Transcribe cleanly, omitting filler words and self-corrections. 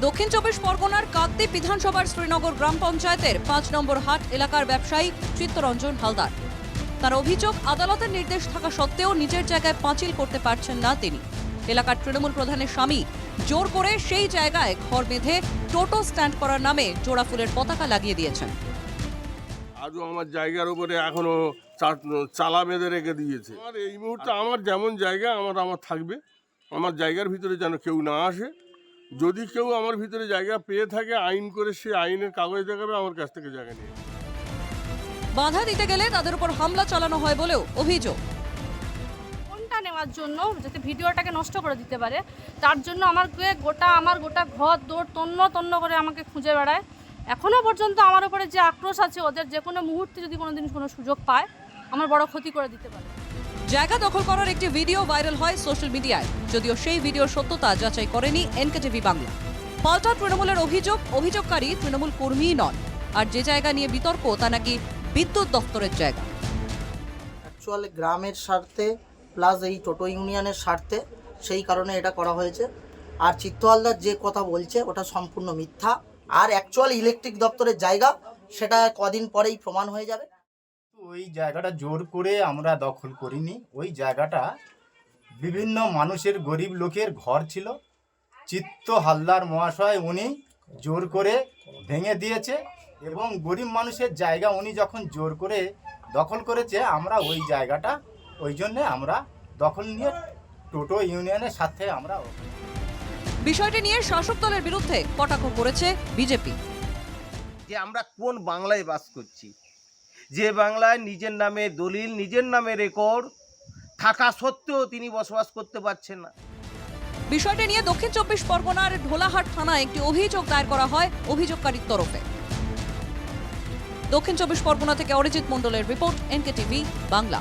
দক্ষিণ চব্বিশ পরগনার কাকদ্বীপ বিধানসভার শ্রীনগর গ্রাম পঞ্চায়েতের ৫ নম্বর হাট এলাকার ব্যবসায়ী চিত্তরঞ্জন হালদার। তার অভিযোগ, আদালতের নির্দেশ থাকা সত্ত্বেও নিজের জায়গায় পাঁচিল করতে পারছেন না তিনি। এলাকার তৃণমূল প্রধানের স্বামী জোর করে সেই জায়গায় ঘর বেঁধে টোটো স্ট্যান্ড করার নামে জোড়া ফুলের পতাকা লাগিয়ে দিয়েছেন। আজও আমার জায়গার উপরে এখনো চালা বেঁধে রেখে দিয়েছে। আর এই মুহূর্তে আমার যেমন জায়গা আমার থাকবে, আমার জায়গার ভিতরে যেন কেউ না আসে। যদি কেউ আমার ভিতরে জায়গা পেয়ে থাকে, আইন করে সে আইনের কাগজ দেখাবে, আমার কাছ থেকে জায়গা নিয়ে। বাধা দিতে গেলে তাদের উপর হামলা চালানো হয় বলেও অভিযোগ। ফোনটা নেওয়ার জন্য, যাতে ভিডিওটাকে নষ্ট করে দিতে পারে, তার জন্য আমার গোটা ঘর দৌড় তন্ন করে আমাকে খুঁজে বেড়ায়। এখনও পর্যন্ত আমার উপরে যে আক্রোশ আছে, ওদের যে কোনো মুহূর্তে যদি কোনোদিন কোনো সুযোগ পায়, আমার বড় ক্ষতি করে দিতে পারে। জায়গা দখল করার একটি ভিডিও ভাইরাল হয় সোশ্যাল মিডিয়ায়, যদিও সেই ভিডিওর সত্যতা যাচাই করেনি এনকেটিভি বাংলা। পাল্টা তৃণমূলের অভিযোগকারী তৃণমূল কর্মীই নন, আর যে জায়গা নিয়ে বিতর্ক তা নাকি বিদ্যুৎ দপ্তরের জায়গা। অ্যাকচুয়ালি গ্রামের স্বার্থে প্লাস এই টোটো ইউনিয়নের স্বার্থে, সেই কারণে এটা করা হয়েছে। আর চিত্ত হালদার যে কথা বলছে ওটা সম্পূর্ণ মিথ্যা। আর অ্যাকচুয়ালি ইলেকট্রিক দপ্তরের জায়গা, সেটা কদিন পরেই প্রমাণ হয়ে যাবে। ওই জায়গাটা জোর করে আমরা দখল করিনি। ওই জায়গাটা বিভিন্ন মানুষের, গরিব লোকের ঘর ছিল। চিত্ত হালদার মহাশয় উনি জোর করে ভেঙে দিয়েছে, এবং গরিব মানুষের জায়গা উনি যখন জোর করে দখল করেছে, আমরা ওই জায়গাটা ওই জন্যে আমরা দখল নিয়ে টোটো ইউনিয়নের সাথে আমরা। বিষয়টি নিয়ে শাসক দলের বিরুদ্ধে কটাক্ষ করেছে বিজেপি। যে আমরা কোন বাংলায় বাস করছি, যে বাংলায় নিজের নামে দলিল, নিজের নামে রেকর্ড থাকা সত্ত্বেও তিনি বসবাস করতে পারছেন না। বিষয়টি নিয়ে দক্ষিণ চব্বিশ পরগনার ঢোলাহাট থানায় একটি অভিযোগ দায়ের করা হয় অভিযোগকারীর তরফে। দক্ষিণ চব্বিশ পরগনা থেকে অরিজিৎ মণ্ডলের রিপোর্ট, এনকেটিভি বাংলা।